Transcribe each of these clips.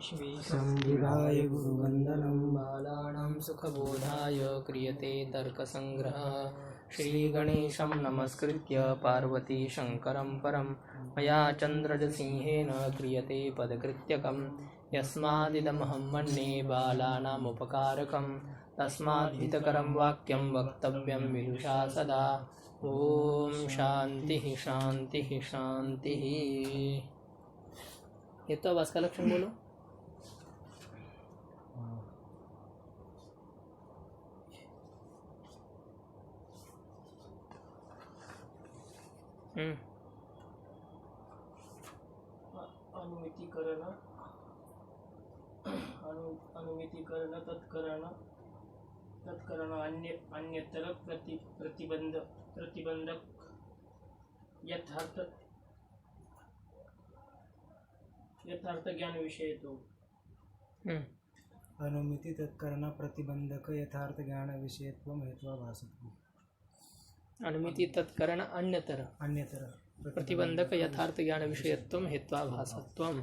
संविधाय गुरुवंदनं बालानां सुखबोधाय क्रियते तर्कसंग्रहः श्रीगणेशं नमस्कृत्य पार्वती शंकरं परं मया चन्द्रजसिंहेन क्रियते पदकृत्यकं यस्मादिदमहं मन्ये बालानामुपकारकं तस्माद्हितकरं वाक्यं वक्तव्यं विदुषा सदा। ओम शांति शांति शांति। ये तो बस का लक्षण बोलो। अनुमितिकरण तत्करण अन्यतर प्रतिबंधक यथार्थ ज्ञान विषय तो अनुमिति तत्करण प्रतिबंधक यथार्थ ज्ञान विषयत्वम हेत्वाभासत्वम। अनुमिति तत्करण अन्यतर प्रतिबंधक यथार्थ ज्ञान विषयत्वम हेत्वाभासत्वम।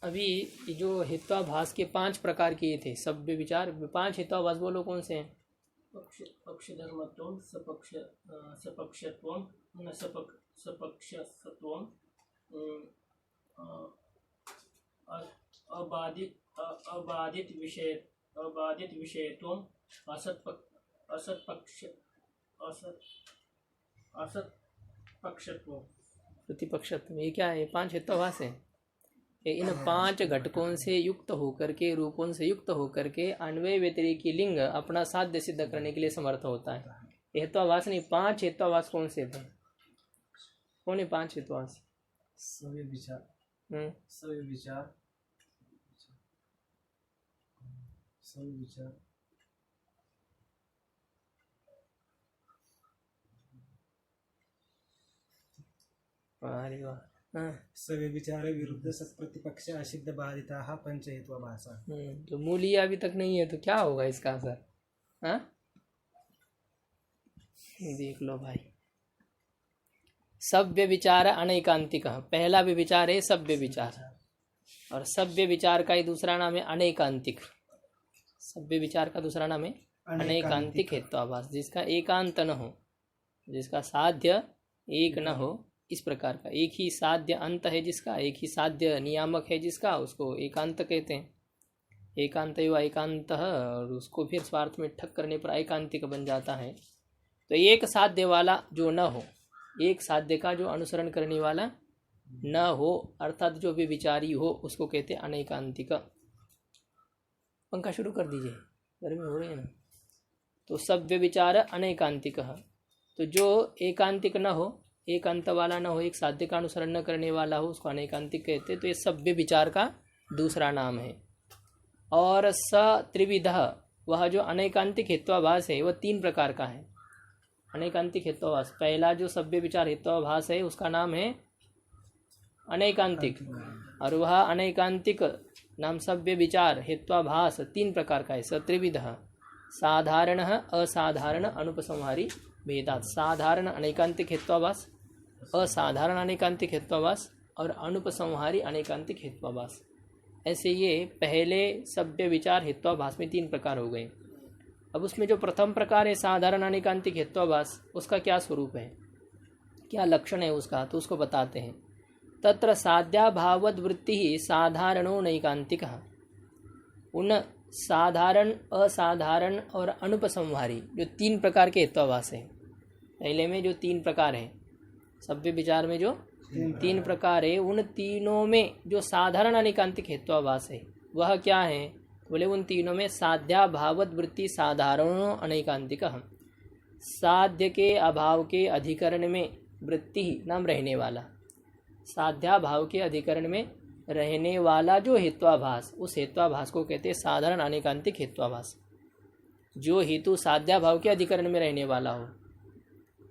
अभी जो हेत्वाभास के 5 प्रकार किए थे, सभ्य विचार 5 हेत्वाभास बोलो कौन से हैं? पक्षधर्मत्वम, सपक्षत्वम, सपक्षत्वम, अबाधित विषयत्वम, असत्पक्षत्वम, प्रतिपक्षत्व। ये क्या है? 5 हेत्वाभास है। इन 5 घटकों से युक्त होकर के, रूपों से युक्त होकर के अन्वय व्यतिरेकी लिंग अपना साध्य सिद्ध करने के लिए समर्थ होता है। हेत्वाभास नहीं, 5 हेत्वाभास कौन से थे? कौन है 5 हेत्वाभास? सभी विचार, अरे वाह। सवे विचार विरुद्ध सत्प्रतिपक्ष असिद्ध बाधिता 5 हेत्वाभासा। तो मूल्य अभी तक नहीं है तो क्या होगा इसका असर? हाँ, देख लो भाई। सभ्य विचार अनैकांतिक। पहला भी विचार है सभ्य विचार, और सभ्य विचार का ही दूसरा नाम है अनैकांतिक। सभ्य विचार का दूसरा नाम है अनैकांतिक हेत्वाभास, जिसका एकांत न हो, जिसका साध्य एक न हो। इस प्रकार का एक ही साध्य अंत है जिसका, एक ही साध्य नियामक है जिसका, उसको एकांत कहते हैं। एकांत व एकांत, और उसको फिर स्वार्थ में ठग करने पर एकांतिक बन जाता है। तो एक साध्य वाला जो न हो, एक साध्य का जो अनुसरण करने वाला न हो, अर्थात जो भी विचारी हो, उसको कहते हैं अनैकांतिक। पंखा शुरू कर दीजिए, गर्मी हो रही है ना। तो सभ्य विचार अनैकांतिक। तो जो एकांतिक न हो, एक अंत वाला न हो, एक साध्य का अनुसरण न करने वाला हो, उसको अनैकांतिक कहते हैं। तो ये सभ्य विचार का दूसरा नाम है। और त्रिविध, वह जो अनैकांतिक हेत्वाभास है वह 3 प्रकार का है। अनैकांतिक हेत्वाभास, पहला जो सभ्य विचार हेत्वाभास है उसका नाम है अनैकांतिक, और वह अनैकांतिक नाम सभ्य विचार हेत्वाभास 3 प्रकार का है। त्रिविध, साधारण, असाधारण, अनुपसंहारी भेदात। साधारण अनैकांतिक हेत्वाभास, असाधारण अनैकांतिक हेत्वाभास और अनुपसंहारी अनैकांतिक हेत्वाभास। ऐसे ये पहले सभ्य विचार हेत्वाभास में 3 प्रकार हो गए। अब उसमें जो प्रथम प्रकार है साधारण अनैकांतिक हेत्वाभास, उसका क्या स्वरूप है, क्या लक्षण है उसका, तो उसको बताते हैं। तत्र साध्याभावद वृत्ति ही साधारणो नैकांतिक। उन साधारण, असाधारण और अनुपसंहारी जो 3 प्रकार के हेत्वाभास है, पहले में जो 3 प्रकार है सभ्य विचार में, जो 3 प्रकार है, उन तीनों में जो साधारण अनैकांतिक हेत्वाभास है वह क्या है? बोले उन तीनों में साध्याभावद वृत्ति साधारणो अनैकांतिक। साध्य के अभाव के अधिकरण में वृत्ति नाम रहने वाला, साध्याभाव के अधिकरण में रहने वाला जो हेत्वाभास, उस हेत्वाभास को कहते हैं साधारण अनैकांतिक हेत्वाभास। जो हेतु साध्याभाव के अधिकरण में रहने वाला हो,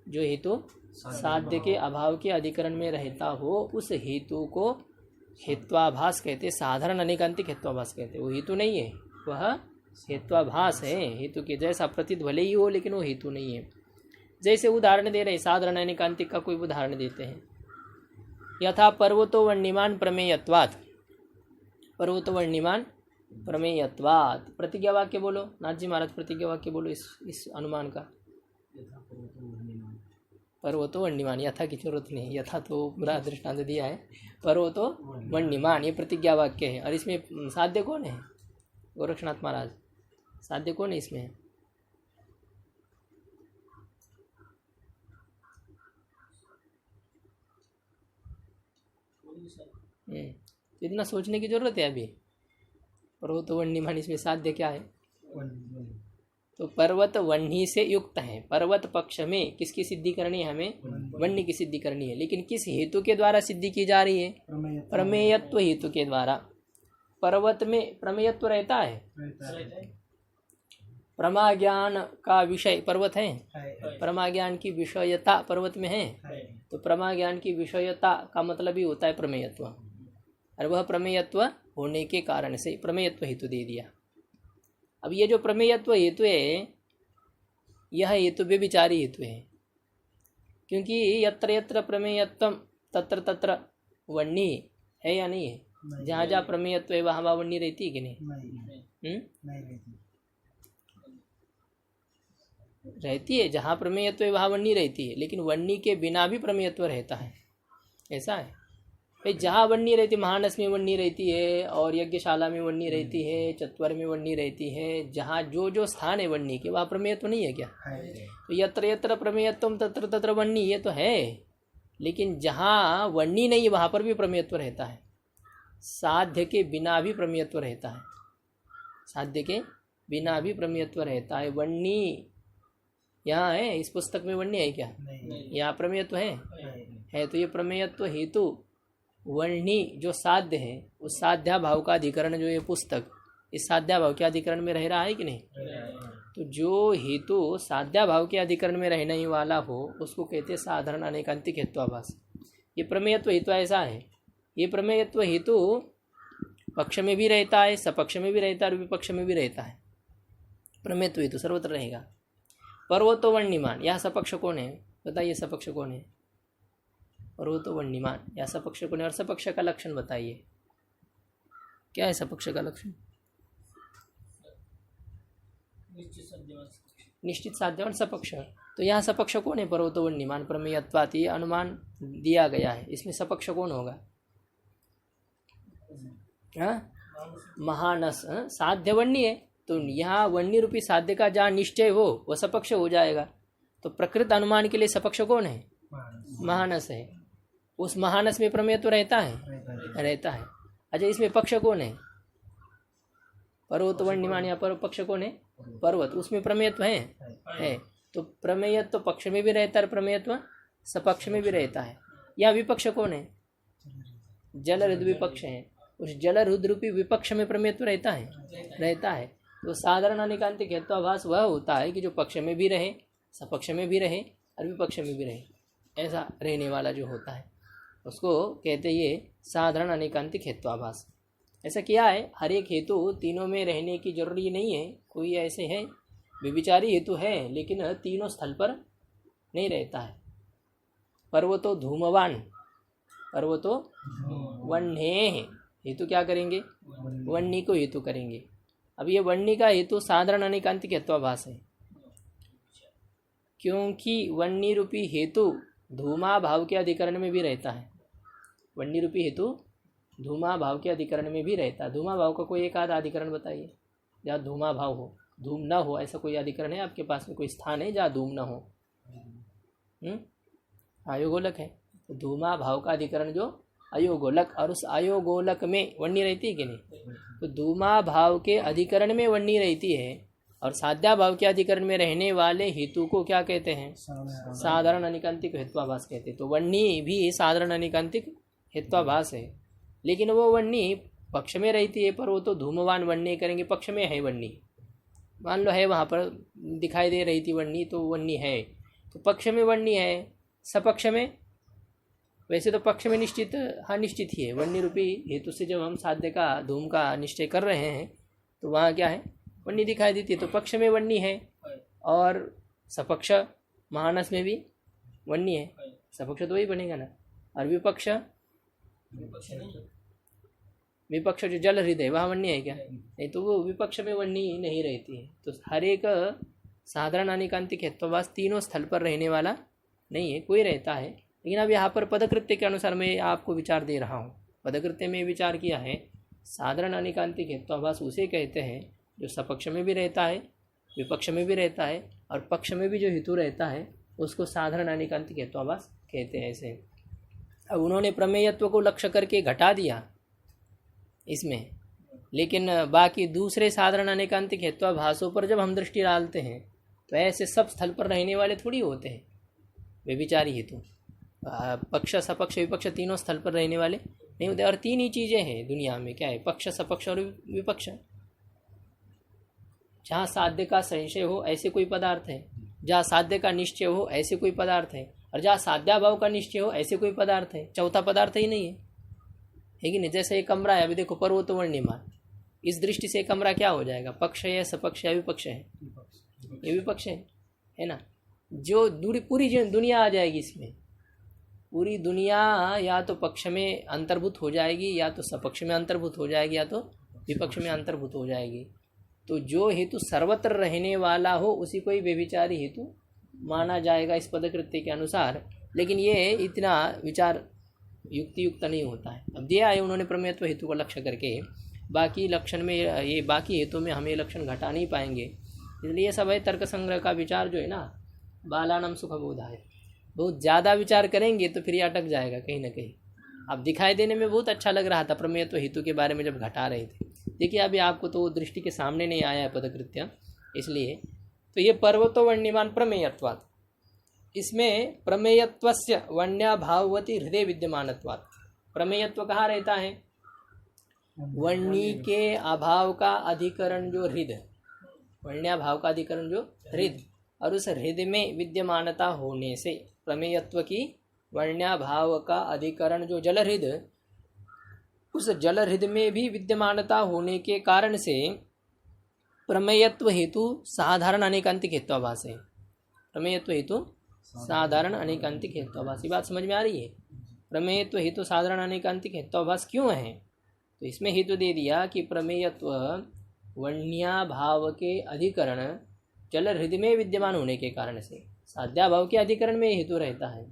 जो हेतु साध्य के अभाव के अधिकरण में रहता हो, उस हेतु को हेत्वाभास कहते हैं, साधारण अनैकांतिक हेत्वाभास कहते हैं। वो हेतु नहीं है, वह हेत्वाभास है। हेतु के जैसा प्रतीत भले ही हो, लेकिन वो हेतु नहीं है। जैसे उदाहरण दे रहे, साधारण अनैकांतिक का कोई उदाहरण देते हैं। यथा पर्वतो वर्णिमान प्रमेयत्वात्, पर्वतो वर्णिमान प्रमेयत्वात्। प्रतिज्ञा वाक्य बोलो नाथ जी महाराज, प्रतिज्ञा वाक्य बोलो इस अनुमान का। पर्वतो वर्णिमान, यथा की जरूरत नहीं, यथा तो पूरा दृष्टांत दिया है। पर्वतो वर्णिमान ये प्रतिज्ञा वाक्य है। और इसमें साध्य कौन है? गोरक्षनाथ महाराज, साध्य कौन है इसमें? तो इतना सोचने की जरूरत है अभी। पर्वत वन्यमान, इसमें साध्य क्या है? तो पर्वत वन्नी से युक्त है। पर्वत पक्ष में किसकी सिद्धि करनी है? हमें वन्य की सिद्धि करनी है। लेकिन किस हेतु के द्वारा सिद्धि की जा रही है? प्रमेयत्व हेतु के द्वारा। पर्वत में प्रमेयत्व रहता है। प्रमा ज्ञान का विषय पर्वत है, प्रमा ज्ञान की विषयता पर्वत में है। तो प्रमा ज्ञान की विषयता का मतलब ही होता है प्रमेयत्व, और वह प्रमेयत्व होने के कारण से प्रमेयत्व हेतु दे दिया। अब ये जो प्रमेयत्व हेतु है, यह हेतु व्यभिचारी हेतु है, क्योंकि यत्र यत्र प्रमेयत्वम तत्र तत्र वन्नी है या नहीं है? जहाँ जहाँ प्रमेयत्व है वहाँ वहाँ वन्नी रहती है कि नहीं? रहती है। जहाँ प्रमेयत्व है वहाँ वन्नी रहती है, लेकिन वन्नी के बिना भी प्रमेयत्व रहता है, ऐसा है भाई। जहाँ वन्नी रहती, महानस में वन्नी रहती है, और यज्ञशाला में वन्नी रहती है, चत्वर में वन्नी रहती है, जहाँ जो जो स्थान है वन्नी के, वहाँ प्रमेयत्व नहीं है क्या? तो यत्र यत्र प्रमेयत्वम तत्र तत्र वन्नी, ये तो है। लेकिन जहाँ वन्नी नहीं वहाँ पर भी प्रमेयत्व रहता है। साध्य के बिना भी प्रमेयत्व रहता है, साध्य के बिना भी प्रमेयत्व रहता है। वन्नी यहाँ है, इस पुस्तक में वन्य है क्या? यहाँ प्रमेयत्व है। तो ये प्रमेयत्व हेतु वर्णी जो साध्य है, उस साध्या भाव का अधिकरण जो ये पुस्तक, इस साध्या भाव के अधिकरण में रह रहा है कि नहीं? तो जो हेतु साध्या भाव के अधिकरण में रहने ही वाला हो, उसको कहते साधारण अनेकांतिक हेत्वाभास। ये प्रमेयत्व हेतु ऐसा है। ये प्रमेयत्व हेतु पक्ष में भी रहता है, सपक्ष में भी रहता है, और विपक्ष में भी रहता है। प्रमेयत्व हेतु सर्वत्र रहेगा। पर्वतो वर्णिमान, यह सपक्ष कौन है? बताइए, सपक्ष कौन है? पर्वतो वर्णिमान, यह सपक्ष कौन है? और सपक्ष का लक्षण बताइए, क्या है सपक्ष का लक्षण? निश्चित साध्यवान सपक्ष। तो यहाँ सपक्ष कौन है? पर्वतो वर्णिमान प्रमेयत्वात्, ये अनुमान दिया गया है। इसमें सपक्ष कौन होगा? महानस। साध्य वन्य है, तो यहाँ वन्य रूपी साध्य का जहाँ निश्चय हो वह सपक्ष हो जाएगा। तो प्रकृत अनुमान के लिए सपक्ष कौन है? महानस है। उस महानस में प्रमेयत्व रहता है। अच्छा, इसमें पक्ष कौन है? पर्वत वर्णिमान, या पर पक्ष कौन है? पर्वत, उसमें प्रमेयत्व है। तो प्रमेयत्व पक्ष में भी रहता है, प्रमेयत्व सपक्ष में भी रहता है। यहाँ विपक्ष कौन है? जल रुद्र विपक्ष है। उस जल रुद्र रूपी विपक्ष में प्रमेयत्व रहता है। तो साधारण अनेकांतिक हेत्वाभास वह होता है कि जो पक्ष में भी रहे, सपक्ष में भी रहे, और विपक्ष में भी रहे, ऐसा रहने वाला जो होता है उसको कहते ये साधारण अनेकांतिक हेत्वाभास। ऐसा किया है, हर एक हेतु तीनों में रहने की जरूरी नहीं है। कोई ऐसे है व्यभिचारी हेतु है, लेकिन तीनों स्थल पर नहीं रहता है। पर्वतो धूमवान, पर्वतो वन्हे, हेतु क्या करेंगे? वन्नी को हेतु करेंगे। अब ये वन्नी का हेतु साधारण अनेकांतिक हेत्वाभास है, क्योंकि वन्नी रूपी हेतु धूमा भाव के अधिकरण में भी रहता है। वन्नी रूपी हेतु धूमा भाव के अधिकरण में भी रहता है। धूमा भाव का कोई एक आधा अधिकरण बताइए जहाँ धूमा भाव हो, धूम ना हो, ऐसा कोई अधिकरण है आपके पास में? कोई स्थान है जहाँ धूम ना हो? अयोगोलक है। तो धूमा भाव का अधिकरण जो अयोगोलक, और उस अयोगोलक में वन्नी रहती है कि नहीं? तो धूमा भाव के अधिकरण में वन्नी रहती है, और साध्या भाव के अधिकरण में रहने वाले हेतु को क्या कहते हैं? साधारण अनेकांतिक हेत्वाभास कहते हैं। तो वन्नी भी साधारण अनेकांतिक हेत्वाभास है, लेकिन वो वन्नी पक्ष में रहती है। पर वो तो धूमवान वन्नी करेंगे, पक्ष में है वन्नी, मान लो है, वहाँ पर दिखाई दे रही थी वन्नी, तो वन्नी है, तो पक्ष में वन्नी है। सपक्ष में, वैसे तो पक्ष में निश्चित, हाँ निश्चित ही है। वन्नी रूपी हेतु से जब हम साध्य का धूम का निश्चय कर रहे हैं तो वहाँ क्या है? वन्नी दिखाई देती है। तो पक्ष में वन्नी है, और सपक्ष महानस में भी वन्नी है। सपक्ष तो वही बनेगा ना। और विपक्ष विपक्ष नहीं है। विपक्ष जो जल हृदय वहाँ वन्य है क्या? नहीं, तो वो विपक्ष में वन्य ही नहीं रहती है। तो हर एक साधारण अनिकांतिक हेत्वाभास तीनों स्थल पर रहने वाला नहीं है, कोई रहता है। लेकिन अब यहाँ पर पदकृत्य के अनुसार मैं आपको विचार दे रहा हूँ। पदकृत्य में विचार किया है, साधारण अनिकांतिक हेत्वाभास उसे कहते हैं जो सपक्ष में भी रहता है, विपक्ष में भी रहता है, और पक्ष में भी जो हेतु रहता है उसको साधारण अनिकांतिक हेत्वाभास कहते हैं। ऐसे अब उन्होंने प्रमेयत्व को लक्ष्य करके घटा दिया इसमें, लेकिन बाकी दूसरे साधारण अनेकांतिक हेत्वाभासों पर जब हम दृष्टि डालते हैं तो ऐसे सब स्थल पर रहने वाले थोड़ी होते हैं व्यभिचारी हेतु। पक्ष सपक्ष विपक्ष तीनों स्थल पर रहने वाले नहीं होते। और तीन ही चीज़ें हैं दुनिया में, क्या है? पक्ष सपक्ष और विपक्ष। जहाँ साध्य का संशय हो ऐसे कोई पदार्थ है, जहाँ साध्य का निश्चय हो ऐसे कोई पदार्थ है, और जहाँ साध्याभाव का निश्चय हो ऐसे कोई पदार्थ है। चौथा पदार्थ ही नहीं है कि नहीं? जैसे एक कमरा है, अभी देखो पर्वत वर्णिमान, इस दृष्टि से कमरा क्या हो जाएगा? पक्ष है, सपक्ष है, विपक्ष है? ये विपक्ष है ना। जो पूरी दुनिया आ जाएगी इसमें, पूरी दुनिया या तो पक्ष में अंतर्भूत हो जाएगी, या तो सपक्ष में अंतर्भूत हो जाएगी, या तो विपक्ष में अंतर्भूत हो जाएगी। तो जो हेतु सर्वत्र रहने वाला हो उसी को ही व्यभिचारी हेतु माना जाएगा इस पदकृत्य के अनुसार। लेकिन ये इतना विचार युक्त नहीं होता है। अब दिया है उन्होंने प्रमेयत्व हेतु को लक्ष्य करके, बाकी लक्षण में ये बाकी हेतु में हम ये लक्षण घटा नहीं पाएंगे। इसलिए सब है तर्क संग्रह का विचार जो है ना, बालानाम सुखबोधाय, बहुत ज़्यादा विचार करेंगे तो फिर ये अटक जाएगा कहीं ना कहीं। अब दिखाई देने में बहुत अच्छा लग रहा था प्रमेयत्व हेतु के बारे में जब घटा रहे थे। देखिए अभी आपको तो दृष्टि के सामने नहीं आया है पदकृत्य, इसलिए तो ये पर्वतो वर्ण्यमान प्रमेयत्वात्, इसमें प्रमेयत्वस्य वन्याभाववती हृदय विद्यमानत्वात्। प्रमेयत्व कहाँ रहता है? वन्नी के अभाव का अधिकरण जो हृदय, वन्याभाव का अधिकरण जो हृदय, और उस हृदय में विद्यमानता होने से प्रमेयत्व की वर्ण्याभाव का अधिकरण जो जल हृदय, उस जल हृदय में भी विद्यमानता होने के कारण से प्रमेयत्व हेतु साधारण अनेकांतिक हेत्वाभास है। प्रमेयत्व हेतु साधारण अनेकांतिक हेत्वाभास, ये बात समझ में आ रही है? प्रमेयत्व हेतु साधारण अनेकांतिक हेत्वाभास क्यों है? तो इसमें हेतु दे दिया कि प्रमेयत्व वन्याभाव के अधिकरण जल हृदय में विद्यमान होने के कारण से साध्याभाव के अधिकरण में हेतु रहता है।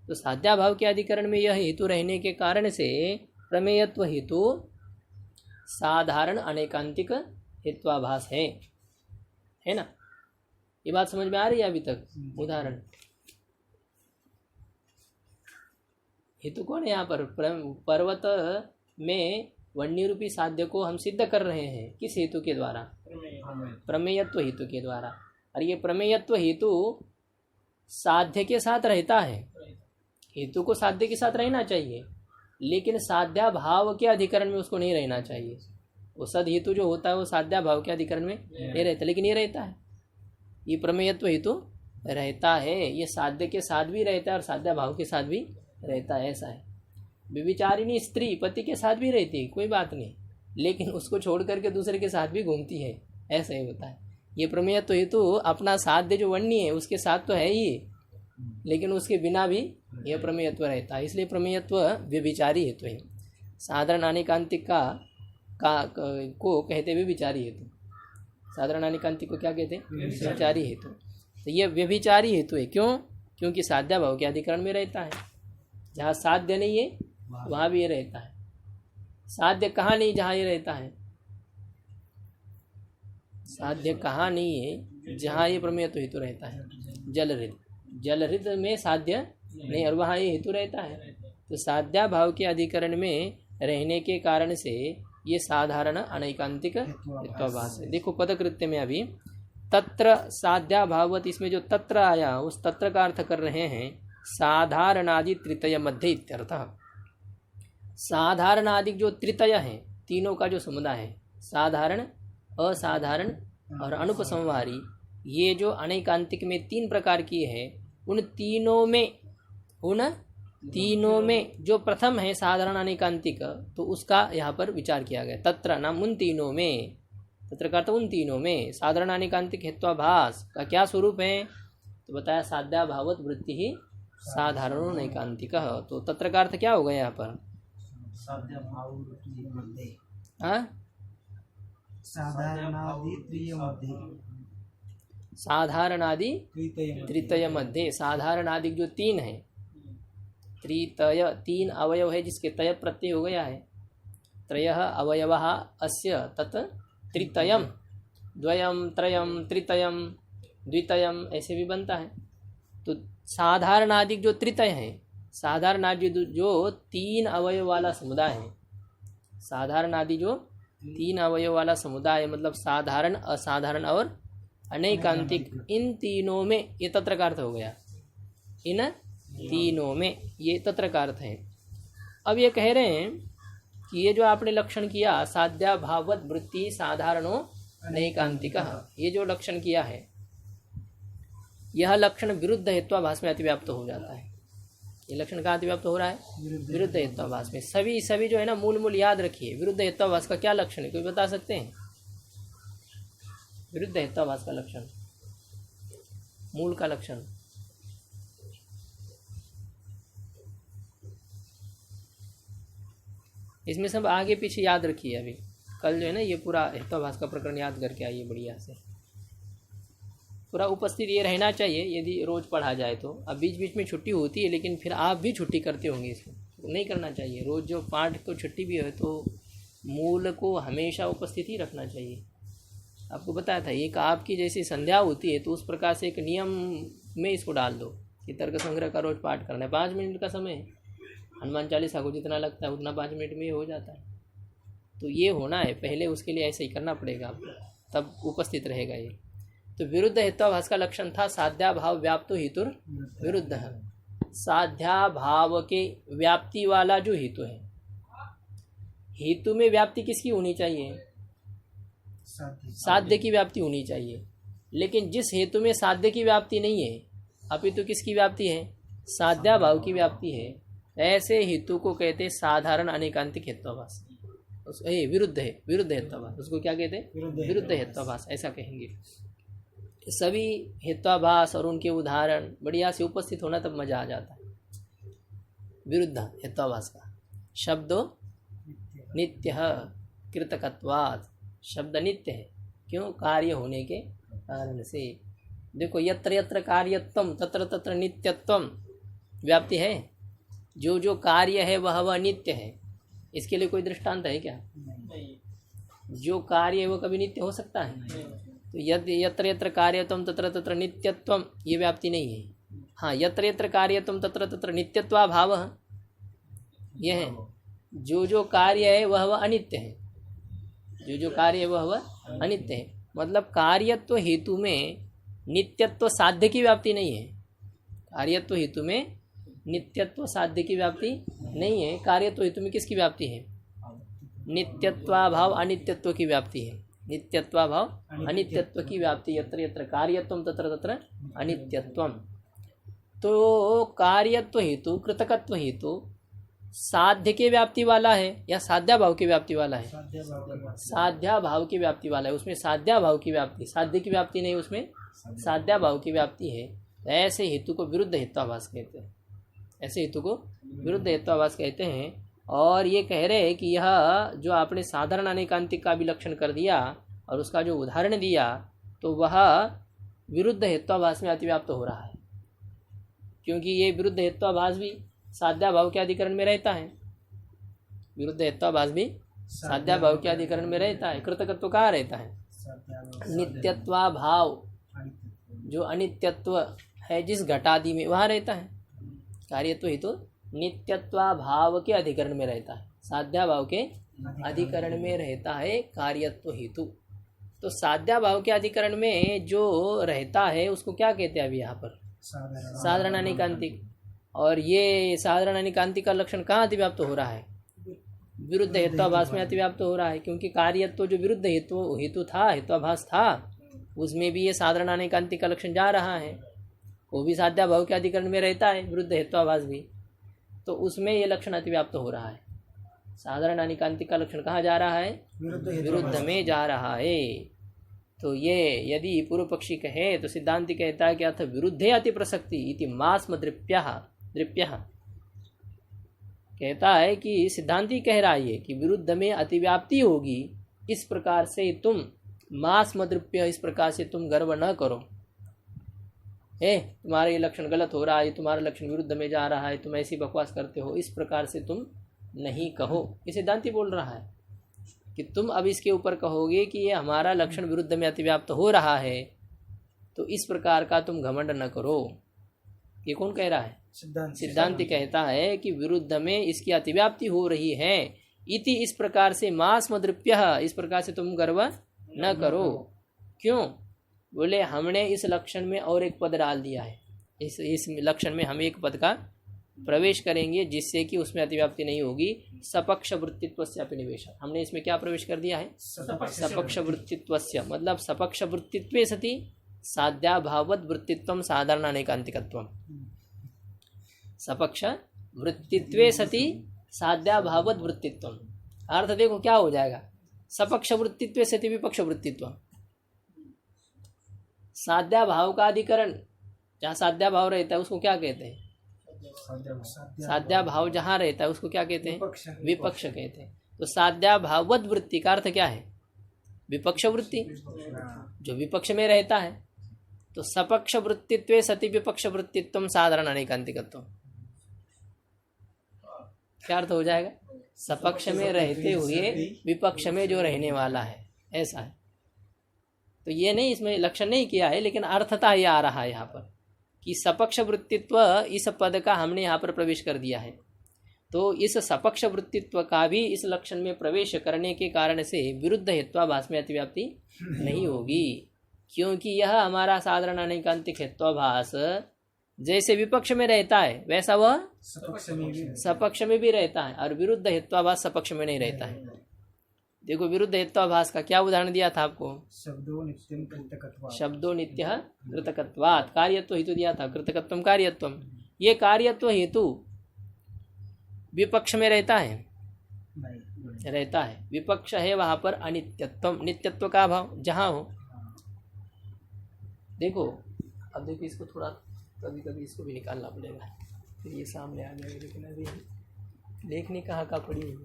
तो साध्याभाव के अधिकरण में यह हेतु रहने के कारण से प्रमेयत्व हेतु साधारण अनेकांतिक हेत्वाभास है ना। ये बात समझ में आ रही है अभी तक? उदाहरण हेतु कौन है यहाँ पर? पर्वत में वन्य रूपी साध्य को हम सिद्ध कर रहे हैं किस हेतु के द्वारा? प्रमेयत्व हेतु के द्वारा। और ये प्रमेयत्व हेतु साध्य के साथ रहता है। हेतु को साध्य के साथ रहना चाहिए, लेकिन साध्याभाव के अधिकरण में उसको नहीं रहना चाहिए। वो सद हेतु जो होता है वो साध्याभाव के अधिकरण में नहीं रहता, लेकिन ये रहता है। ये प्रमेयत्व हेतु रहता है, ये साध्य के साथ भी रहता है और साध्याभाव के साथ भी रहता है। ऐसा है। व्यभिचारिणी स्त्री पति के साथ भी रहती है, कोई बात नहीं, लेकिन उसको छोड़ करके दूसरे के साथ भी घूमती है, ऐसा ही होता है। ये प्रमेयत्व हेतु अपना साध्य जो वन्य है उसके साथ तो है ही, लेकिन उसके बिना भी यह प्रमेयत्व रहता है। इसलिए प्रमेयत्व व्यभिचारी हेतु है। साधारण अनेकांतिक को कहते व्यभिचारी हेतु। साधारण अनेकांतिक को क्या कहते हैं? व्यभिचारी हेतु। तो ये व्यभिचारी हेतु है। क्यों? क्योंकि साध्याभाव के अधिकरण में रहता है। जहाँ साध्य नहीं है वहाँ भी ये रहता है। साध्य कहाँ नहीं जहाँ ये रहता है? साध्य कहाँ नहीं है जहाँ ये प्रमेयत्व हेतु रहता है? जल हृदय में साध्य नहीं, और वहाँ ये हेतु रहता है। तो साध्याभाव के अधिकरण में रहने के कारण से ये साधारण अनैकांतिक हेत्वाभास है। देखो पदकृत्य में अभी तत्र साध्याभाववत, इसमें जो तत्र आया उस तत्र का अर्थ कर रहे हैं साधारणादि तृतय मध्य इत्यर्थः। साधारणादि जो तृतय है, तीनों का जो समुदाय है, साधारण, असाधारण और अनुपसंहारी, ये जो अनैकांतिक में तीन प्रकार की है, उन तीनों में जो प्रथम है साधारण अनैकांतिक, तो उसका यहाँ पर विचार किया गया। तत्र नाम उन तीनों में, तत्र का अर्थ उन तीनों में साधारण अनैकांतिक हेत्वाभास का क्या स्वरूप है? तो बताया साध्याभावत वृत्ति ही साधारण अनैकांतिक। तो तत्र का अर्थ क्या होगा यहाँ पर? हाँ साधारणादि त्रिय मध्ये साधारणादि त्रितय त्रितय मध्ये साधारणादि जो तीन है त्रितय तीन अवयव है जिसके तय प्रत्यय हो गया है त्रयः अवयवः अस्य तत् त्रितयम द्वयम त्रयम त्रितयम द्वितयम ऐसे भी बनता है। तो साधारणादि जो त्रितय है साधारणादि जो तीन अवयव वाला समुदाय है साधारणादि जो तीन अवयव वाला समुदाय मतलब साधारण असाधारण और अनैकांतिक इन तीनों में ये तत्र का अर्थ हो गया इन तीनों में ये तत्र का अर्थ है। अब ये कह रहे हैं कि ये जो आपने लक्षण किया साध्याभाववत् वृत्ति साधारणो अनैकांतिकः ये जो लक्षण किया है यह लक्षण विरुद्ध हेत्वाभास में अतिव्याप्त हो जाता है। ये लक्षण कहाँ अतिव्याप्त हो रहा है विरुद्ध हेत्वाभास में। सभी जो है ना मूल याद रखिए विरुद्ध हेत्वाभास का क्या लक्षण है कोई बता सकते हैं। विरुद्ध हेत्वाभास का लक्षण मूल का लक्षण इसमें सब आगे पीछे याद रखिए। अभी कल जो है ना ये पूरा हेत्वाभास का प्रकरण याद करके आइए बढ़िया से पूरा उपस्थित ये रहना चाहिए यदि रोज पढ़ा जाए तो। अब बीच बीच में छुट्टी होती है लेकिन फिर आप भी छुट्टी करते होंगे इसमें तो नहीं करना चाहिए। रोज जो पाठ को छुट्टी भी है तो मूल को हमेशा उपस्थित ही रखना चाहिए। आपको बताया था एक आपकी जैसी संध्या होती है तो उस प्रकार से एक नियम में इसको डाल दो कि तर्क संग्रह का रोज पाठ करना है। 5 मिनट का समय है हनुमान चालीसा को जितना लगता है उतना 5 मिनट में हो जाता है। तो ये होना है पहले उसके लिए ऐसे ही करना पड़ेगा आपको तब उपस्थित रहेगा ये। तो विरुद्ध हेत्वाभास का लक्षण था साध्याभाव व्याप्तो हेतुर विरुद्ध है। साध्याभाव के व्याप्ति वाला जो हेतु है हेतु में व्याप्ति किसकी होनी चाहिए साध्य की व्याप्ति होनी चाहिए। लेकिन जिस हेतु में साध्य की व्याप्ति नहीं है अपितु किसकी व्याप्ति है साध्याभाव की व्याप्ति है ऐसे हेतु को कहते हैं साधारण अनेकांतिक हेत्वाभास। विरुद्ध हेत्वाभास उसको क्या कहते हैं विरुद्ध हेत्वाभास ऐसा कहेंगे। सभी हेत्वाभास और उनके उदाहरण बढ़िया से उपस्थित होना तब मजा आ जाता है। विरुद्ध हेत्वाभास का शब्दो नित्य कृतकत्वात् शब्द नित्य है क्यों कार्य होने के कारण से। देखो यत्र यत्र कार्यत्वम तत्र तत्र नित्यत्वम व्याप्ति है। जो कार्य है वह नित्य है। इसके लिए कोई दृष्टांत है क्या जो कार्य है वो कभी नित्य हो सकता है। तो यत्र यत्र कार्यत्वम तत्र तत्र नित्यत्वम ये व्याप्ति नहीं है। हाँ यत्र यत्र कार्यत्वम तत्र तत्र नित्यत्वाभाव यह है जो कार्य है वह अनित्य है। जो कार्य है वह अनित्य है मतलब कार्यत्व हेतु में नित्यत्व साध्य की व्याप्ति नहीं है। कार्यत्व हेतु में नित्यत्व साध्य की व्याप्ति नहीं है। कार्यत्व हेतु में किसकी व्याप्ति है नित्यत्वाभाव अनित्यत्व की व्याप्ति है। नित्यत्वाभाव अनित्यत्व की व्याप्ति यत्र यत्र कार्यत्वम तत्र तत्र अनित्यत्वम। तो कार्यत्व हेतु कृतकत्व हेतु साध्य के व्याप्ति वाला है या साध्याभाव की व्याप्ति वाला है साध्याभाव की व्याप्ति वाला है। उसमें साध्याभाव की व्याप्ति साध्य की व्याप्ति नहीं उसमें साध्याभाव की व्याप्ति है। ऐसे हेतु को विरुद्ध हेत्वाभास कहते हैं। ऐसे हेतु को विरुद्ध हेत्वाभास कहते हैं। और ये कह रहे हैं कि यह जो आपने साधारण अनेकांतिक का भी लक्षण कर दिया और उसका जो उदाहरण दिया तो वह विरुद्ध हेत्वाभास में अतिव्याप्त हो रहा है क्योंकि ये विरुद्ध हेत्वाभास भी साध्याभाव के अधिकरण में रहता है। विरुद्ध हेत्वाभास भी साध्याभाव के अधिकरण में रहता है। कृतकत्व कहाँ रहता है नित्यत्वाभाव जो अनित्यत्व है जिस घटादि में वहाँ रहता है। कार्यत्व हेतु नित्यत्वाभाव के अधिकरण में रहता है साध्याभाव के अधिकरण में रहता है कार्यत्व हेतु। तो साध्याभाव के अधिकरण में जो रहता है उसको क्या कहते हैं अभी यहाँ पर साधारण अनेकांतिक। और ये साधारण अनेकांतिक का लक्षण कहाँ अतिव्याप्त हो रहा है विरुद्ध हेत्वाभास में अतिव्याप्त हो रहा है क्योंकि कार्यत्व जो विरुद्ध हेतु था हेत्वाभास था उसमें भी ये साधारण अनेकांतिक का लक्षण जा रहा है। वो भी साध्याभाव के अधिकरण में रहता है विरुद्ध हेत्वाभास भी। तो उसमें ये लक्षण अतिव्याप्त हो रहा है। साधारण अनेकांतिक का लक्षण कहाँ जा रहा है विरुद्ध में जा रहा है। तो ये यदि पूर्व पक्षी कहे तो सिद्धांति कहता है कि अथ विरुद्धे अति प्रसक्ति इति मास्म दृप्यः कहता है कि सिद्धांति कह रहा है कि विरुद्ध में अतिव्याप्ति होगी, इस प्रकार से तुम मास मद्रप्य, इस प्रकार से तुम गर्व न करो। तुम्हारा ये लक्षण गलत हो रहा है, तुम्हारा लक्षण विरुद्ध में जा रहा है, तुम ऐसी बकवास करते हो, इस प्रकार से तुम नहीं कहो। ये सिद्धांति बोल रहा है कि तुम अब इसके ऊपर कहोगे कि ये हमारा लक्षण विरुद्ध में अतिव्याप्त हो रहा है, तो इस प्रकार का तुम घमंड न करो। ये कौन कह रहा है? सिद्धांति कहता है कि विरुद्ध में इसकी अतिव्याप्ति हो रही है, इति इस प्रकार से मास मद्रप्य, इस प्रकार से तुम गर्व न करो। क्यों? बोले हमने इस लक्षण में और एक पद डाल दिया है, इस लक्षण में हम एक पद का प्रवेश करेंगे जिससे कि उसमें अतिव्याप्ति नहीं होगी। सपक्ष वृत्तित्वस्य निवेश, हमने इसमें क्या प्रवेश कर दिया है? सपक्ष वृत्तित्वस्य, मतलब सपक्ष वृत्तित्वे सति साध्याभाववद वृत्तित्वम साधारण अनेकांतिकत्वम। सपक्ष वृत्तित्वे सति साध्याभाववद वृत्तित्वम, अर्थ देखो क्या हो जाएगा? सपक्ष वृत्तित्वे सति विपक्ष वृत्तित्वम। साध्या भाव का अधिकरण, जहाँ साध्या भाव रहता है उसको क्या कहते हैं? साध्या भाव जहाँ रहता है उसको क्या कहते हैं? विपक्ष कहते हैं। तो साध्या भाववद वृत्ति का अर्थ क्या है? विपक्ष वृत्ति, जो विपक्ष में रहता है। तो सपक्ष वृत्तित्वे सति विपक्ष वृत्तित्वम साधारण अनेकांतिकत्वम, क्या अर्थ हो जाएगा? सपक्ष में रहते हुए विपक्ष में जो रहने वाला है, ऐसा है। तो ये नहीं, इसमें लक्षण नहीं किया है, लेकिन अर्थता ये आ रहा है यहाँ पर कि सपक्ष वृत्तित्व, इस पद का हमने यहाँ पर प्रवेश कर दिया है। तो इस सपक्ष वृत्तित्व का भी इस लक्षण में प्रवेश करने के कारण से विरुद्ध हेत्वाभास में अतिव्याप्ति नहीं होगी, क्योंकि यह हमारा साधारण अनेकांतिक हेत्वाभास जैसे विपक्ष में रहता है वैसा वह सपक्ष में भी रहता है, और विरुद्ध हेत्वाभास सपक्ष में नहीं रहता है। देखो विरुद्ध हेत्वाभास का क्या उदाहरण दिया था आपको? शब्दो नित्य कृतकत्वात्, कार्यत्व हेतु दिया था, कृतकत्वम कार्यत्वम। ये कार्यत्व हेतु विपक्ष में रहता है? रहता है, विपक्ष है वहां पर अनित्यत्वम, नित्यत्व का अभाव जहां हो। देखो अब देखो, इसको थोड़ा कभी कभी इसको भी निकालना पड़ेगा, फिर ये सामने आ जाएगा, लेकिन अभी देखने कहाँ का पड़ी हुई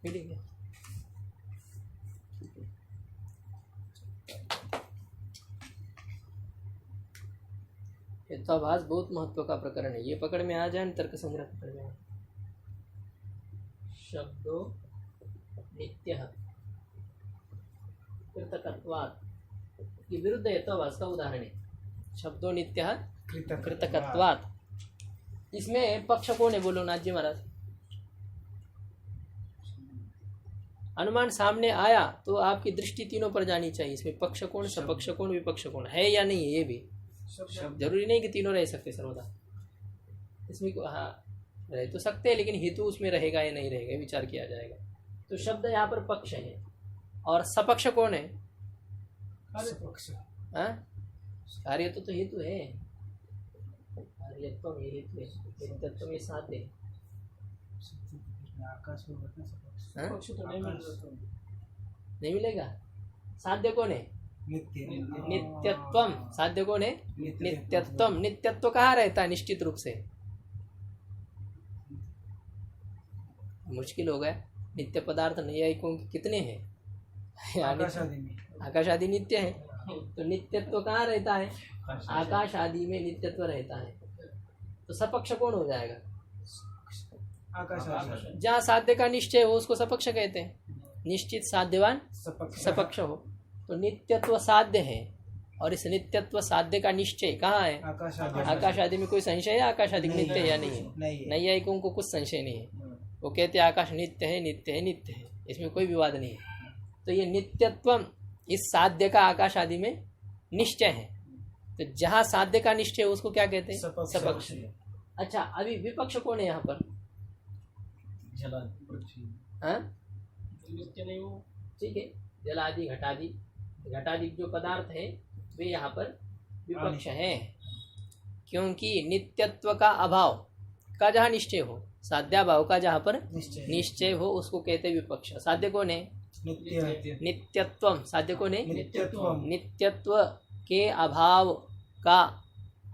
मिलेगी। हेत्वाभास बहुत महत्व का प्रकरण है, ये पकड़ में आ जाए, तर्क संग्रह पकड़ में। शब्दो नित्य कृतकत्वात्, ये विरुद्ध हेत्वाभास का उदाहरण है। शब्दो नित्य कृतकत्वात्, इसमें पक्ष कौन है? बोलो नाथ जी महाराज। अनुमान सामने आया तो आपकी दृष्टि तीनों पर जानी चाहिए। इसमें पक्ष कौन, सपक्ष कौन, विपक्ष कौन है या नहीं है, ये भी जरूरी नहीं कि तीनों रह सकते सर्वदा। इसमें हाँ रह तो सकते हैं, लेकिन हेतु उसमें रहेगा या नहीं रहेगा विचार किया जाएगा। तो शब्द यहाँ पर पक्ष है, और सपक्ष कौन है? कार्यत्व तो हेतु है, कार्यत्व ये हेतु है, नित्यत्व ये साध्य है। नहीं मिलेगा। साध्य कौन है? नित्यत्वम। साध्य कौन है? नित्यत्वम। नित्यत्व कहाँ रहता है? निश्चित रूप से। मुश्किल हो गया। नित्य पदार्थ नैयायिकों के कितने हैं? आकाश आदि नित्य है, तो नित्यत्व कहाँ रहता है? आकाश आदि में नित्यत्व रहता है। तो सपक्ष कौन हो जाएगा? जहाँ साध्य का निश्चय हो उसको सपक्ष कहते हैं। निश्चित साध्यवान सपक्ष हो, तो नित्यत्व साध्य है, और इस नित्यत्व साध्य का निश्चय कहाँ है? आकाश आदि में। कोई संशय है आकाश आदि नित्य है या नहीं है? नैयायिकों को कुछ संशय नहीं है, वो कहते हैं आकाश नित्य है, नित्य है, नित्य है, इसमें कोई विवाद नहीं है। तो ये नित्यत्व इस साध्य का आकाश आदि में निश्चय है, तो जहाँ साध्य का निश्चय है उसको क्या कहते हैं? सपक्ष। अच्छा, अभी विपक्ष कौन है यहाँ पर? ठीक है, जलादि घटादि जो पदार्थ है वे यहाँ पर विपक्ष है, क्योंकि नित्यत्व का अभाव का जहाँ निश्चय हो, साध्याभाव का जहाँ पर निश्चय हो उसको कहते विपक्ष। साध्य कौन है? नित्यत्वम। साध्य कौन है? नित्यत्व के अभाव का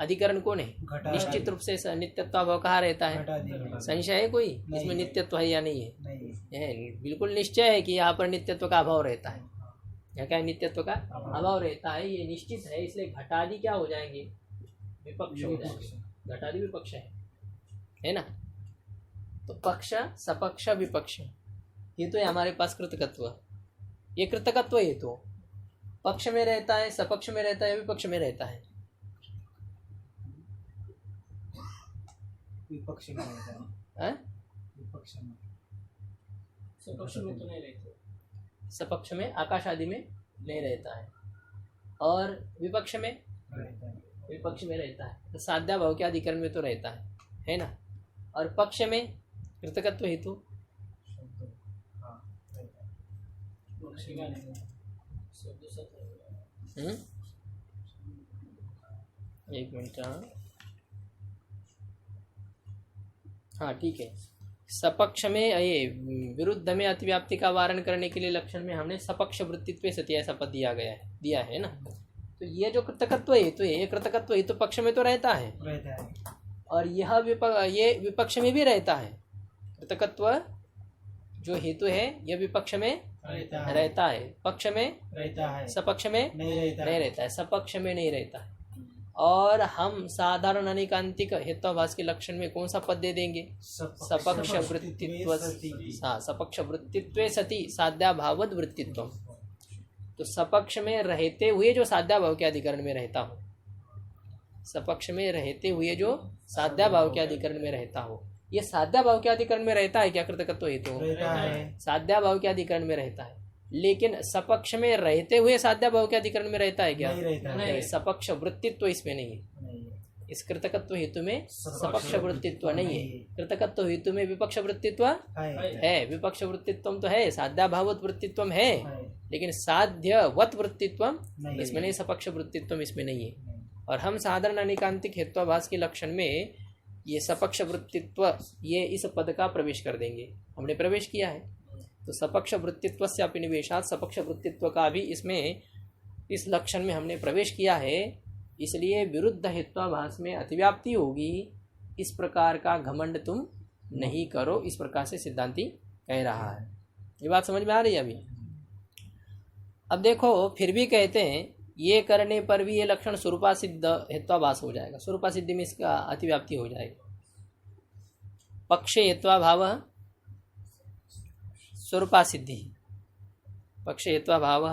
अधिकरण कौन है? घटादि। निश्चित रूप से नित्यत्वाभाव कहाँ रहता है? घटादि में। संशय है कोई नहीं इसमें है। नित्यत्व है या नहीं है? नहीं है, बिल्कुल निश्चय है कि यहाँ पर नित्यत्व का अभाव रहता है। यहाँ क्या है? नित्यत्व का अभाव रहता है, ये निश्चित है। इसलिए घटादि क्या हो जाएंगे? विपक्ष हो जाएंगे। घटादि विपक्ष है ना। तो पक्ष सपक्ष विपक्ष ये तो है हमारे पास कृतकत्व। ये कृतकत्व ये तो पक्ष में रहता है, सपक्ष में रहता है, विपक्ष में रहता है। विपक्ष में रहता है। हैं? विपक्ष में सपक्ष में तो नहीं रहते। सपक्ष में आकाश आदि में नहीं रहता है, और विपक्ष में रहता है। विपक्ष में रहता है। तो साध्या भाव के अधिकरण में तो रहता है ना। और पक्ष में कृतकत्व हेतु शब्द हाँ रहता है। पक्ष का नहीं। शब्द सत्य। एक मिनट। हाँ ठीक है। सपक्ष में ये विरुद्ध में अतिव्याप्ति का वारण करने के लिए लक्षण में हमने सपक्ष वृत्तित्व सती ऐसा पद दिया है ना। तो ये जो कृतकत्व हेतु है, ये कृतकत्व हेतु पक्ष में तो रहता है, और यह ये विपक्ष में भी रहता है। कृतकत्व जो हेतु है यह विपक्ष में रहता है, पक्ष में रहता है, सपक्ष में नहीं रहता है, सपक्ष में नहीं रहता है। और हम साधारण अनेकांतिक हेत्वाभास के लक्षण में कौन सा पद दे देंगे? सपक्ष वृत्तित्व। हाँ, सपक्ष वृत्तित्व सति साध्याभावद वृत्तित्व। तो सपक्ष में रहते हुए जो साध्याभाव के अधिकरण में रहता हो, सपक्ष में रहते हुए जो साध्याभाव के अधिकरण में रहता हो, ये साध्याभाव के अधिकरण में रहता है क्या? कृतकत्व हेतु साध्याभाव के अधिकरण में रहता है, लेकिन सपक्ष में रहते हुए साध्याभाव के अधिकरण में रहता है क्या? नहीं, सपक्ष वृत्तित्व इसमें नहीं है। इस कृतकत्व हेतु में सपक्ष वृत्तित्व नहीं है। कृतकत्व हेतु में विपक्ष वृत्तित्व है, विपक्ष वृत्तित्व तो है, साध्याभावत वृत्तित्व है, लेकिन साध्यवत वृत्तित्व इसमें नहीं, सपक्ष वृत्तित्व इसमें नहीं है। और हम साधारण अनेकांतिक हेत्वाभास के लक्षण में ये सपक्ष वृत्तित्व ये इस पद का प्रवेश कर देंगे। हमने प्रवेश किया है, तो सपक्ष वृत्तित्व से अपिनिवेशात सपक्ष वृत्तित्व का भी इसमें इस लक्षण में हमने प्रवेश किया है। इसलिए विरुद्ध हेत्वाभास में अतिव्याप्ति होगी, इस प्रकार का घमंड तुम नहीं करो, इस प्रकार से सिद्धांती कह रहा है। ये बात समझ में आ रही है अभी? अब देखो, फिर भी कहते हैं ये करने पर भी ये लक्षण स्वरूपासिद्ध हेत्वाभास हो जाएगा। स्वरूपासिद्धि में इसका अतिव्याप्ति हो जाएगा। पक्षे हेत्वाभाव स्वरूपासिद्धि, पक्षे हेत्वाभाव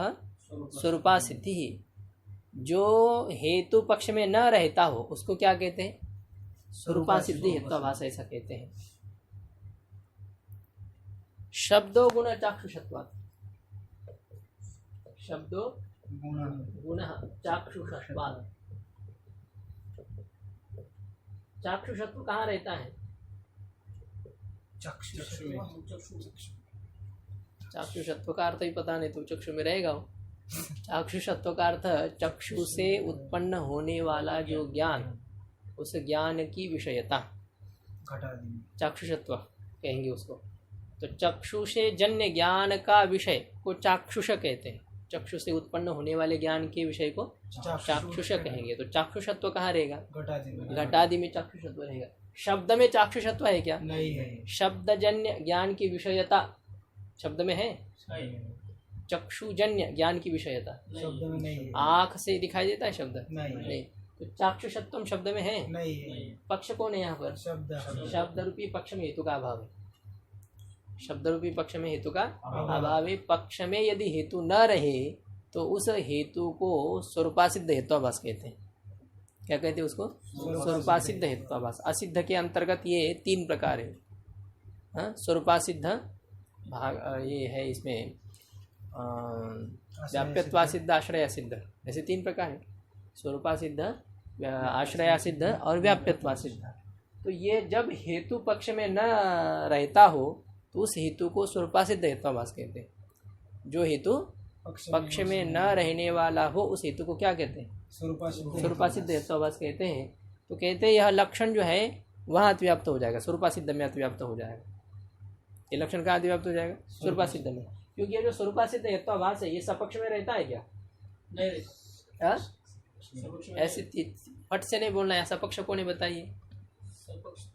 स्वरूपासिद्धि। जो हेतु पक्ष में न रहता हो उसको क्या कहते हैं? स्वरूपासिद्धि हेत्वाभास ऐसा कहते हैं। शब्दो गुण चाक्षुषत्वात्, शब्दो गुण चाक्षुषत्वात्। चाक्षुषत्व कहाँ रहता है? चाक्षुषत्व का अर्थ ही पता नहीं तो चक्षु में रहेगा वो। चाक्षुषत्व का अर्थ चक्षु से उत्पन्न होने वाला जो ज्ञान, उस ज्ञान की विषयता चाक्षुषत्व कहेंगे उसको। तो चक्षु से जन्य ज्ञान का विषय को चाक्षुष कहते हैं। चक्षु से उत्पन्न होने वाले ज्ञान के विषय को चाक्षुष कहेंगे। तो चाक्षुषत्व कहाँ रहेगा? घटादि में चाक्षुषत्व रहेगा। शब्द में चाक्षुषत्व है क्या? नहीं है। शब्दजन्य ज्ञान की विषयता शब्द में है? चक्षुजन्य ज्ञान की विषयता शब्द में नहीं है। आँख से दिखाई देता है शब्द? नहीं। तो चाक्षुषत्व शब्द में है? नहीं है। पक्ष कौन है यहाँ पर? शब्द रूपी पक्ष में हेतु का अभाव है। शब्द रूपी पक्ष में हेतु का अभाव है। पक्ष में यदि हेतु न रहे तो उस हेतु को स्वरूपासिद्ध हेत्वाभास कहते हैं। क्या कहते हैं उसको? स्वरूपासिद्ध हेत्वाभास। असिद्ध के अंतर्गत ये 3 प्रकार है। हाँ, स्वरूपासिद्ध भाग ये है, इसमें व्याप्यत्वासिद्ध, आश्रयासिद्ध, ऐसे 3 प्रकार है। स्वरूपासिद्ध, आश्रयासिद्ध और व्याप्यत्वासिद्ध। तो ये जब हेतु पक्ष में न रहता हो तो उस हेतु को स्वरूपासिद्ध हेत्वाभास कहते हैं। जो हेतु पक्ष में न रहने वाला हो उस हेतु को क्या कहते हैं? स्वरूपासिद्ध हेत्वाभास कहते हैं। तो कहते हैं यह लक्षण जो है वहाँ अतिव्याप्त हो जाएगा, स्वरूपासिद्ध में अतिव्याप्त हो जाएगा। ये लक्षण कहाँ अतिव्याप्त हो जाएगा? स्वरूपासिद्ध में। क्योंकि ये जो स्वरूपासिद्ध हेत्वाभास है ये सपक्ष में रहता है क्या? नहीं रहता। सपक्ष में ऐसे फट से नहीं बोलना है। ऐसा पक्ष को नहीं बताइए। सपक्ष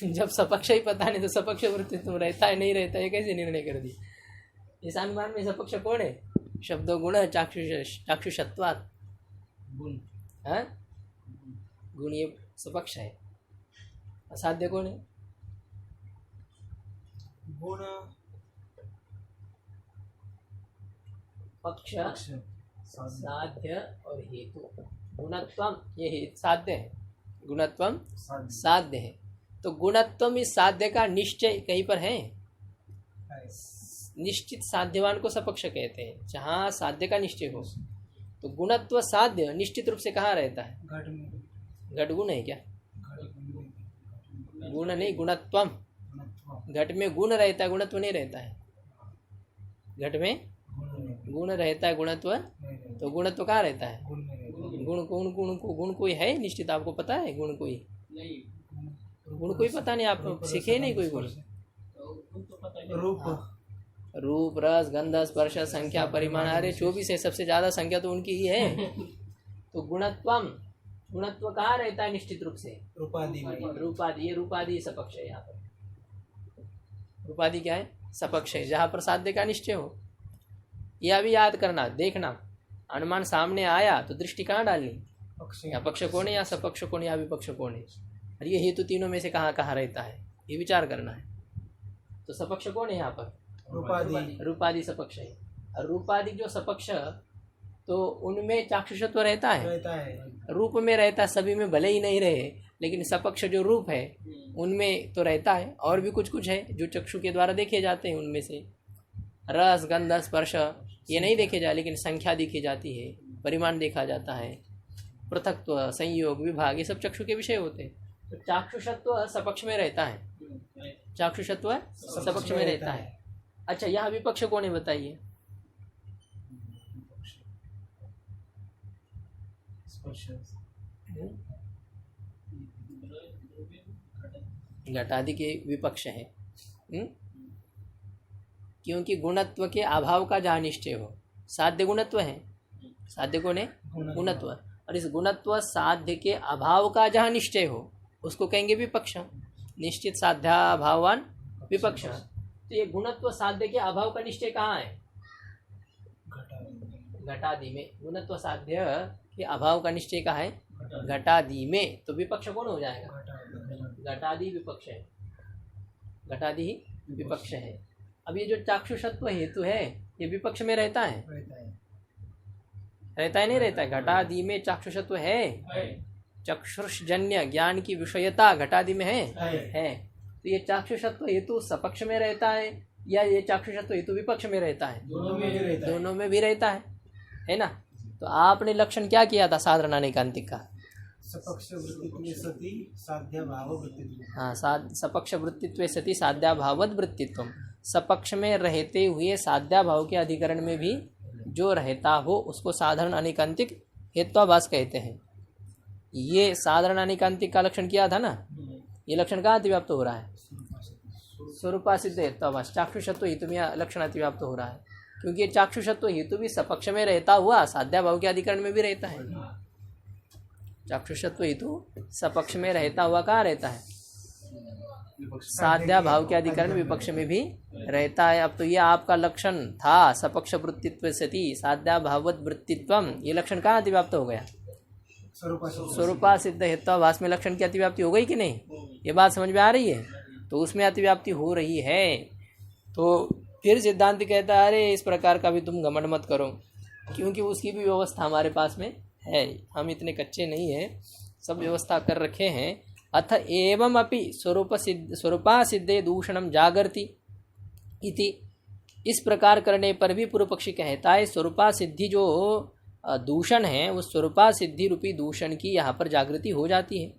जब सपक्ष ही पता नहीं तो सपक्ष वृत्ति तुम रहता है नहीं रहता है कैसे निर्णय कर दी। इस अनुमान में सपक्ष कौन है? शब्दो गुण चाक्षुषत्वात् गुण हाँ गुण ये सपक्ष है। असाध्य कौन है? गुण पक्ष पक्ष साध्य और हेतु। गुणत्वम ये साध्य है, गुणत्वम साध्य साध्य है। तो गुणत्वम इस साध्य का निश्चय कहीं पर है? निश्चित साध्यवान को सपक्ष कहते हैं, जहाँ साध्य का निश्चय हो। तो गुणत्व साध्य निश्चित रूप से कहाँ रहता है? घट में घट गुण है क्या? घट गुण नहीं, गुणत्वम। गुणत्व घट में गुण रहता है, गुणत्व नहीं रहता है। घट में गुण रहता है, गुणत्व तो गुणत्व कहाँ रहता है? गुण में रहता गुण कोई है निश्चित? आपको पता है गुण कोई? नहीं, गुण कोई पता नहीं, आप सीखे ही नहीं कोई गुण। तो गुण तो पता ही है। नहीं। रूप रूप रस गंध स्पर्श संख्या परिमाण, अरे 24 है, सबसे ज्यादा संख्या तो उनकी ही है। तो गुणत्वम, गुणत्व कहाँ रहता है निश्चित रूप से? रूपादि में रूपादि, ये रूपादि सपक्ष है। यहाँ पर रूपादि क्या है? सपक्ष है, जहाँ पर साध्य का निश्चय हो। यह भी याद करना, देखना अनुमान सामने आया तो दृष्टि कहाँ डालनी? पक्ष या पक्ष कोण है या सपक्ष कोण या विपक्ष कोण है, और ये हेतु तीनों में से कहाँ कहाँ रहता है, ये विचार करना है। तो सपक्ष कौन है यहाँ पर? रूपादि रूपादि सपक्ष है। और रूपादि जो सपक्ष तो उनमें चाक्षुषत्व रहता है, रहता है। रूप में रहता है, सभी में भले ही नहीं रहे, लेकिन सपक्ष जो रूप है उनमें तो रहता है। और भी कुछ कुछ है जो चक्षु के द्वारा देखे जाते हैं, उनमें से रस गंध स्पर्श ये नहीं देखे जाए, लेकिन संख्या देखी जाती है, परिमाण देखा जाता है, पृथकत्व संयोग विभाग ये सब चक्षु के विषय होते हैं। तो चाक्षुषत्व सपक्ष में रहता है, चाक्षुषत्व सपक्ष में रहता है। अच्छा, यहाँ विपक्ष कौन है बताइए? स्पर्श घटादि के विपक्ष है। क्योंकि गुणत्व के अभाव का जहाँ निश्चय हो, साध्य गुणत्व है, साध्य कौन है? गुणत्व। और इस गुणत्व साध्य के अभाव का जहाँ निश्चय हो उसको कहेंगे विपक्ष। निश्चित साध्याभावान विपक्ष। तो ये गुणत्व साध्य के अभाव का निश्चय कहाँ है? घटादि में। गुणत्व साध्य के अभाव का निश्चय कहाँ है? घटादि में। तो विपक्ष कौन हो जाएगा? घटादि विपक्ष है, घटादि ही विपक्ष है। अब ये जो चाक्षुषत्व हेतु है ये विपक्ष में रहता है, रहता है नहीं रहता है? घटादि में चाक्षुषत्व है, चक्षुषजन्य ज्ञान की विषयता घटादि में है। तो ये चाक्षुषत्व हेतु सपक्ष में रहता है या ये चाक्षुषत्व हेतु विपक्ष में रहता है? दोनों में भी रहता है ना। तो आपने लक्षण क्या किया था साधारण अनेकांतिक का? सपक्ष वृत्तित्वे सति साध्याभाव वृत्तित्व। हाँ, सपक्ष वृत्तित्वे सति साध्याभावत वृत्तित्वम। सपक्ष में रहते हुए साध्याभाव के अधिकरण में भी जो रहता हो उसको साधारण अनेकांतिक हेत्वाभास कहते हैं। ये साधारण अनेकांतिक का लक्षण किया था ना, ये लक्षण कहाँ अतिव्याप्त हो रहा है? स्वरूपा सिद्ध हेत्वाभास, चाक्षुषत्व हेतु में लक्षण अतिव्याप्त हो रहा है। क्योंकि ये चाक्षुषत्व हेतु भी सपक्ष में रहता हुआ साध्याभाव के अधिकरण में भी रहता है। चाक्षुषत्व हेतु सपक्ष में रहता हुआ कहाँ रहता है? साध्याभाव के अधिकरण विपक्ष में भी रहता है। अब तो ये आपका लक्षण था सपक्ष वृत्तित्व सति साध्याभावत वृत्तित्वम, ये लक्षण कहाँ अतिव्याप्त हो गया? स्वरूपा सिद्ध हेत्वाभास में लक्षण की अतिव्याप्ति हो गई कि नहीं? ये बात समझ में आ रही है? तो उसमें अतिव्याप्ति हो रही है। तो फिर सिद्धांत कहता है अरे इस प्रकार का भी तुम घमंड मत करो, क्योंकि उसकी भी व्यवस्था हमारे पास में है, हम इतने कच्चे नहीं हैं, सब व्यवस्था कर रखे हैं। अथ एवं अपि स्वरूपा सिद्धे दूषणम जागर्ति इति, इस प्रकार करने पर भी पूर्व पक्षी कहता है स्वरूपा सिद्धि जो दूषण है उस स्वरूपा सिद्धि रूपी दूषण की यहाँ पर जागृति हो जाती है।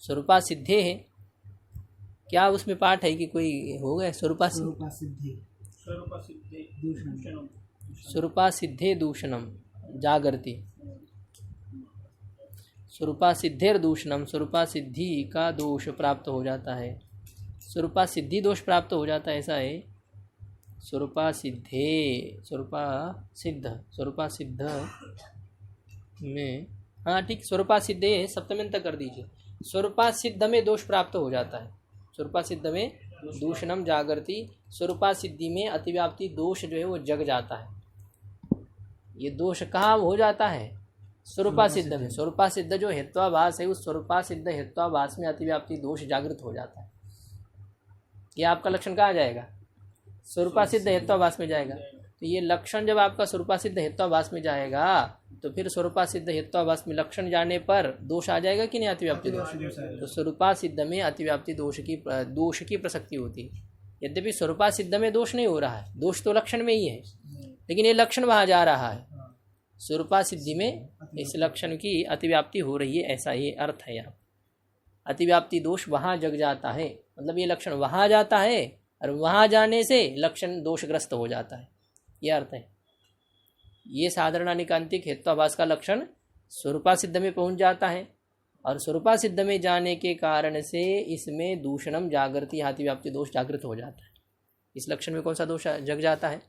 स्वरूपा सिद्धे है क्या उसमें पाठ है कि कोई हो गए? स्वरूपा सिद्धे दूषणम जागृति, स्वरूपा सिद्धेर दूषणम, स्वरूपा सिद्धि का दोष प्राप्त हो जाता है, स्वरूपा सिद्धि दोष प्राप्त हो जाता है, ऐसा है। स्वरूपा सिद्ध में, हाँ ठीक, स्वरूपा सिद्धे सप्तम्यंत कर दीजिए। स्वरूपा सिद्ध में दोष प्राप्त हो जाता है। स्वरूपा सिद्ध में दूषणम जागृति, स्वरूपा सिद्धि में अतिव्याप्ति दोष जो है वो जग जाता है। ये दोष कहाँ हो जाता है? स्वरूपा सिद्ध में। स्वरूपा सिद्ध जो हेत्वाभास है, उस स्वरूपा सिद्ध हेत्वाभास में अतिव्याप्ति दोष जागृत हो जाता है। ये आपका लक्षण कहाँ जाएगा? स्वरूपा सिद्ध हेत्वाभास में जाएगा। तो ये लक्षण जब आपका स्वरूपा सिद्ध हेत्वाभास में जाएगा तो फिर स्वरूपा सिद्ध हेत्वाभास में लक्षण जाने पर दोष आ जाएगा कि नहीं? अतिव्याप्ति दोष। तो स्वरूपा सिद्ध में अतिव्याप्ति दोष की प्रसक्ति होती है। यद्यपि स्वरूपा सिद्ध में दोष नहीं हो रहा है, दोष तो लक्षण में ही है, लेकिन ये लक्षण वहाँ जा रहा है। स्वरूपा सिद्धि में इस लक्षण की अतिव्याप्ति हो रही है, ऐसा ये अर्थ है यहाँ। अतिव्याप्ति दोष वहाँ जग जाता है, मतलब ये लक्षण वहाँ जाता है और वहाँ जाने से लक्षण दोषग्रस्त हो जाता है, ये अर्थ है। ये साधारण अनिकांतिक हेत्वाभास का लक्षण स्वरूपा सिद्ध में पहुँच जाता है और स्वरूपा सिद्ध में जाने के कारण से इसमें दूषणम जागृति अतिव्याप्ति दोष जागृत हो जाता है। इस लक्षण में कौन सा दोष जग जाता है?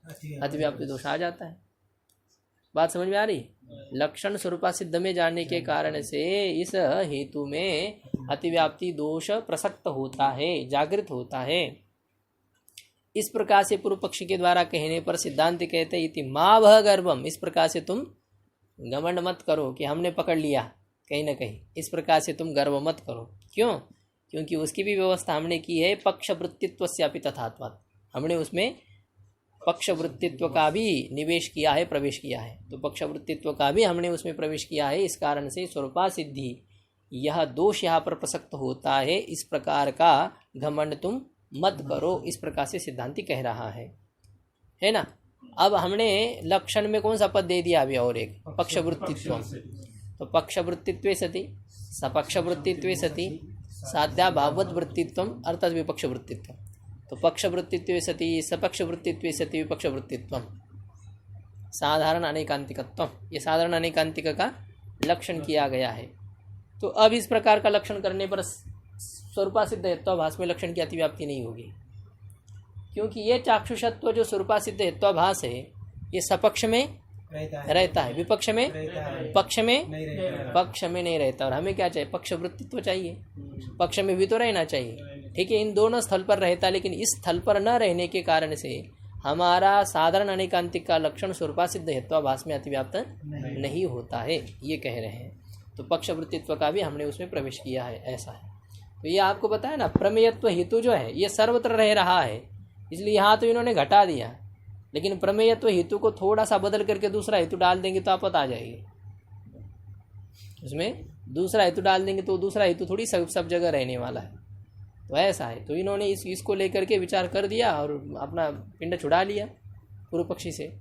अतिव्याप्ति दोष आ जाता है। बात समझ में आ रही? लक्षण स्वरूपा सिद्ध में जाने के कारण से इस हेतु में अतिव्याप्ति दोष प्रसक्त होता है, जागृत होता है। इस प्रकार से पूर्व पक्षी के द्वारा कहने पर सिद्धांत कहते हैं इति मा वह गर्भम, इस प्रकार से तुम घमंड मत करो कि हमने पकड़ लिया कहीं ना कहीं, इस प्रकार से तुम गर्व मत करो। क्यों? क्योंकि उसकी भी व्यवस्था हमने की है पक्ष वृत्तित्वस्यापि तथात्वात्, हमने उसमें पक्ष वृत्तित्व का भी निवेश किया है, प्रवेश किया है। तो पक्ष वृत्तित्व का भी हमने उसमें प्रवेश किया है, इस कारण से स्वरूपा सिद्धि यह दोष यहाँ पर प्रसक्त होता है। इस प्रकार का घमंड तुम मत करो, इस प्रकार से सिद्धांति कह रहा है ना। अब हमने लक्षण में कौन सा पद दे दिया अभी? और एक पक्ष वृत्तित्व। तो पक्ष वृत्तित्वे सति सपक्ष वृत्तित्वे सति साध्या भाववत वृत्तित्वम अर्थात विपक्ष वृत्तित्व। तो पक्ष वृत्तित्वे सति सपक्ष वृत्तित्वे सति विपक्ष वृत्तित्वम साधारण अनेकांतिकत्व, ये साधारण अनेकांतिक का लक्षण किया गया है। तो अब इस प्रकार का लक्षण करने पर स्वरूपा सिद्ध हेत्वाभास में लक्षण की अतिव्याप्ति नहीं होगी, क्योंकि ये चाक्षुषत्व जो स्वरूपा सिद्ध हेत्वाभास है ये सपक्ष में रहता है, विपक्ष में पक्ष में नहीं रहता। और हमें क्या चाहिए? पक्ष वृत्तित्व चाहिए, पक्ष में भी तो रहना चाहिए। ठीक है, इन दोनों स्थल पर रहता है, लेकिन इस स्थल पर न रहने के कारण से हमारा साधारण अनेकांतिक का लक्षण स्वरूपा सिद्ध हेत्वाभास में अतिव्याप्त नहीं होता है, ये कह रहे हैं। तो पक्ष वृत्तित्व का भी हमने उसमें प्रवेश किया है, ऐसा है। तो ये आपको बताया ना, प्रमेयत्व हेतु जो है ये सर्वत्र रह रहा है, इसलिए यहाँ तो इन्होंने घटा दिया, लेकिन प्रमेयत्व हेतु को थोड़ा सा बदल करके दूसरा हेतु डाल देंगे तो आपत्ति आ जाएगी। उसमें दूसरा हेतु डाल देंगे तो दूसरा हेतु थोड़ी सब जगह रहने वाला है, तो ऐसा है। तो इन्होंने इसको लेकर के विचार कर दिया और अपना पिंड छुड़ा लिया पूर्व पक्षी से।